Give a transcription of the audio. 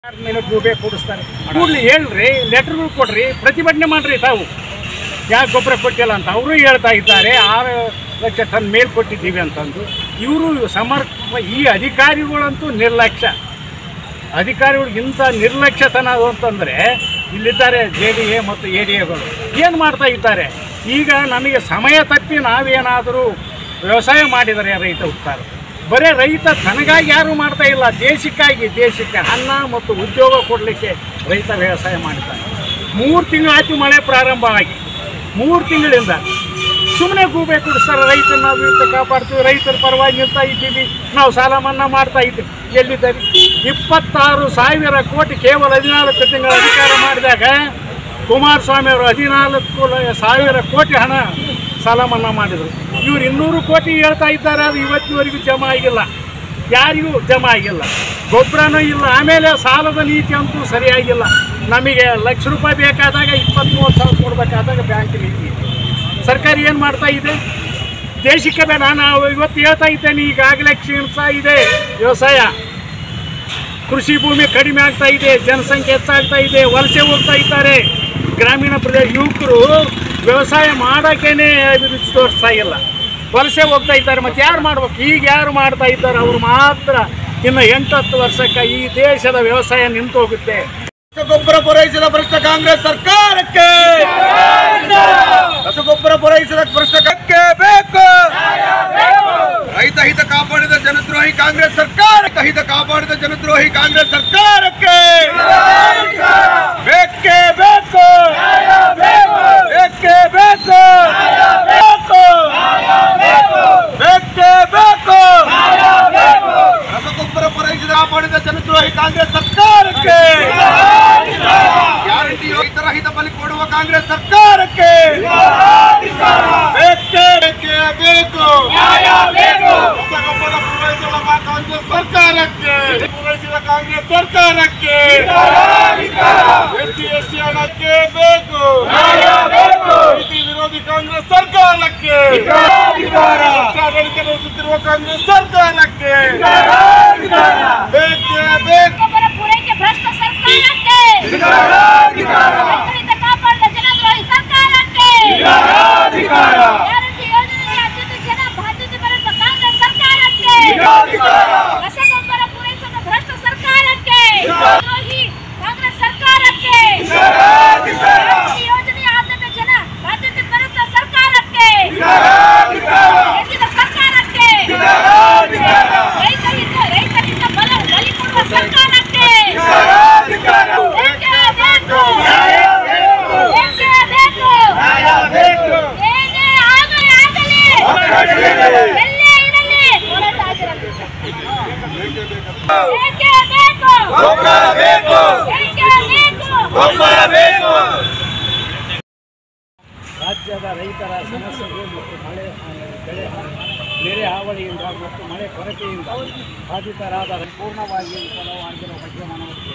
ಗೂಬೆ ಕೂಡಿಸ್ತಾರೆ ಕೂಡಲಿ ಹೇಳ್ರಿ, ಲೆಟರ್ಗಳು ಕೊಡ್ರಿ, ಪ್ರತಿಭಟನೆ ಮಾಡ್ರಿ. ತಾವು ಯಾಕೆ ಗೊಬ್ಬರ ಕೊಟ್ಟಿಲ್ಲ ಅಂತ ಅವರು ಹೇಳ್ತಾ ಇದ್ದಾರೆ. 6 ಲಕ್ಷ ಟನ್ ಮೇಲ್ ಕೊಟ್ಟಿದ್ದೀವಿ ಅಂತಂದು. ಇವರು ಈ ಅಧಿಕಾರಿಗಳಂತೂ ನಿರ್ಲಕ್ಷ್ಯ. ಅಧಿಕಾರಿಗಳಿಗಿಂತ ನಿರ್ಲಕ್ಷ್ಯತನ ಅಂತಂದರೆ ಇಲ್ಲಿದ್ದಾರೆ JDA ಮತ್ತು ADAಗಳು ಏನು ಮಾಡ್ತಾ ಇದ್ದಾರೆ. ಈಗ ನಮಗೆ ಸಮಯ ತಪ್ಪಿ ನಾವೇನಾದರೂ ವ್ಯವಸಾಯ ಮಾಡಿದರೆ ರೈತ ಹುಡ್ತಾರೆ. ಬರೀ ರೈತ ತನಗಾಗಿ ಯಾರೂ ಮಾಡ್ತಾ ಇಲ್ಲ, ದೇಶಕ್ಕೆ ಅನ್ನ ಮತ್ತು ಉದ್ಯೋಗ ಕೊಡಲಿಕ್ಕೆ ರೈತ ವ್ಯವಸಾಯ ಮಾಡ್ತಾನೆ. 3 ತಿಂಗಳಾಯ್ತು ಮಳೆ ಪ್ರಾರಂಭ ಆಗಿ. 3 ತಿಂಗಳಿಂದ ಸುಮ್ಮನೆ ಗೂಬೆ ಕುಡಿಸ್ತಾರೆ. ರೈತನ ನಾವು ಕಾಪಾಡ್ತೀವಿ, ರೈತರ ಪರವಾಗಿ ನಿಲ್ತಾ ಇದ್ದೀವಿ, ನಾವು ಸಾಲ ಮನ್ನಾ ಮಾಡ್ತಾ ಇದ್ದೀವಿ. ಎಲ್ಲಿದ್ದಾರೆ? 26,000 ಕೋಟಿ ಕೇವಲ 14 ತಿಂಗಳ ಅಧಿಕಾರ ಮಾಡಿದಾಗ ಕುಮಾರಸ್ವಾಮಿ ಅವರು 14,000 ಕೋಟಿ ಹಣ ಸಾಲ ಮನ್ನಾ ಮಾಡಿದರು. ಇವರು 200 ಕೋಟಿ ಹೇಳ್ತಾ ಇದ್ದಾರೆ. ಅದು ಇವತ್ತಿನವರೆಗೂ ಜಮಾ ಆಗಿಲ್ಲ, ಯಾರಿಗೂ ಜಮಾ ಆಗಿಲ್ಲ. ಗೊಬ್ಬರನೂ ಇಲ್ಲ. ಆಮೇಲೆ ಸಾಲದ ನೀತಿ ಅಂತೂ ಸರಿಯಾಗಿಲ್ಲ. ನಮಗೆ ಲಕ್ಷ ರೂಪಾಯಿ ಬೇಕಾದಾಗ 20-30 ಸಾವಿರ ಕೊಡಬೇಕಾದಾಗ ಬ್ಯಾಂಕ್ ನೀತಿ ಇದೆ. ಸರ್ಕಾರ ಏನು ಮಾಡ್ತಾ ಇದೆ? ದೇಶಕ್ಕೆ ಬೇಡ. ನಾವು ಇವತ್ತು ಹೇಳ್ತಾ ಇದ್ದೇನೆ, ಈಗಾಗಲೇ ಕ್ಷೀಣಿಸ್ತಾ ಇದೆ ವ್ಯವಸಾಯ. ಕೃಷಿ ಭೂಮಿ ಕಡಿಮೆ ಆಗ್ತಾ ಇದೆ, ಜನಸಂಖ್ಯೆ ಹೆಚ್ಚಾಗ್ತಾ ಇದೆ, ವಲಸೆ ಹೋಗ್ತಾ ಇದ್ದಾರೆ. ಗ್ರಾಮೀಣ ಪ್ರದೇಶ ಯುವಕರು ವ್ಯವಸಾಯ ಮಾಡೋಕ್ಕೇನೆ ಅಭಿರುಚಿ ತೋರಿಸ್ತಾ ಇಲ್ಲ, ವಲಸೆ ಹೋಗ್ತಾ ಇದ್ದಾರೆ. ಮತ್ತು ಯಾರು ಮಾಡ್ಬೇಕು? ಈಗ ಯಾರು ಮಾಡ್ತಾ ಇದ್ದಾರೆ? ಅವರು ಮಾತ್ರ. ಇನ್ನು 8-10 ವರ್ಷಕ್ಕೆ ಈ ದೇಶದ ವ್ಯವಸಾಯ ನಿಂತು ಹೋಗುತ್ತೆ. ರಸಗೊಬ್ಬರ ಪೂರೈಸಿದ ಭ್ರಷ್ಟ ಕಾಂಗ್ರೆಸ್ ಸರ್ಕಾರಕ್ಕೆ, ರಸಗೊಬ್ಬರ ಪೂರೈಸಿದ ಭ್ರಷ್ಟಕ್ಕೆ ಬೇಕು. ರೈತ ಹಿತ ಕಾಪಾಡಿದ ಜನದ್ರೋಹಿ ಕಾಂಗ್ರೆಸ್ ಸರ್ಕಾರಕ್ಕೆ, ಹಿತ ಕಾಪಾಡಿದ ಜನದ್ರೋಹಿ ಕಾಂಗ್ರೆಸ್ ಸರ್ಕಾರಕ್ಕೆ ಬೇಕೇ ಬೇಕು, ಬೇಕೇ ಬೇಕು, ಬೇಕೇ ಬೇಕು. ರಸಗೊಬ್ಬರ ಪೂರೈಸಿದ ಕಾಪಾಡಿದ ಜನದ್ರೋಹಿ ಕಾಂಗ್ರೆಸ್ ಸರ್ಕಾರಕ್ಕೆ, ಗ್ಯಾರಂಟಿ ರೈತರ ಹಿತ ಬಲಿ ಕೊಡುವ ಕಾಂಗ್ರೆಸ್ ಸರ್ಕಾರಕ್ಕೆ ಬೇಕೇ ಬೇಕು. ರಸಗೊಬ್ಬರ ಪೂರೈಸಿದ ಕಾಂಗ್ರೆಸ್ ಸರ್ಕಾರಕ್ಕೆ, ಪೂರೈಸಿದ ಕಾಂಗ್ರೆಸ್ ಸರ್ಕಾರಕ್ಕೆ SC ಹಣಕ್ಕೆ ಬೇಕು. ರೈತ ವಿರೋಧಿ ಕಾಂಗ್ರೆಸ್ ಸರ್ಕಾರಕ್ಕೆ, ಆಡಳಿತ ನಡೆಸುತ್ತಿರುವ ಕಾಂಗ್ರೆಸ್ ಸರ್ಕಾರಕ್ಕೆ ಬೇಕೇ ಬೇಕು. ರಸಗೊಬ್ಬರ ಪೂರೈಸಿದ ಭ್ರಷ್ಟ ಸರ್ಕಾರಕ್ಕೆ, ಕಾಂಗ್ರೆಸ್ ಸರ್ಕಾರಕ್ಕೆ, ಯೋಜನೆ ಆದ್ಯತೆ ಜನ ಬಾಧ್ಯತೆ ಬರುತ್ತ ಸರ್ಕಾರಕ್ಕೆ, ಸರ್ಕಾರಕ್ಕೆ, ರೈತರಿಂದ ಬಲಿ ಕೊಡುವ ಸರ್ಕಾರಕ್ಕೆ ಏನೇ ಆಗಲಿ ಎಲ್ಲೇ ಇರಲಿ ಹೋರಾಟ ಆಗಿರಲಿ. ರಾಜ್ಯದ ರೈತರ ಸಮಸ್ಯೆಗಳು ಮತ್ತು ನೆರೆ ಹಾವಳಿಯಿಂದ ಮತ್ತು ಮಳೆ ಕೊರತೆಯಿಂದ ಬಾಧಿತರಾದ ಪೂರ್ಣವಾಗಿ ವಿಫಲವಾಗಿರುವ ಬಗ್ಗೆ ಮನವರಿಕೆ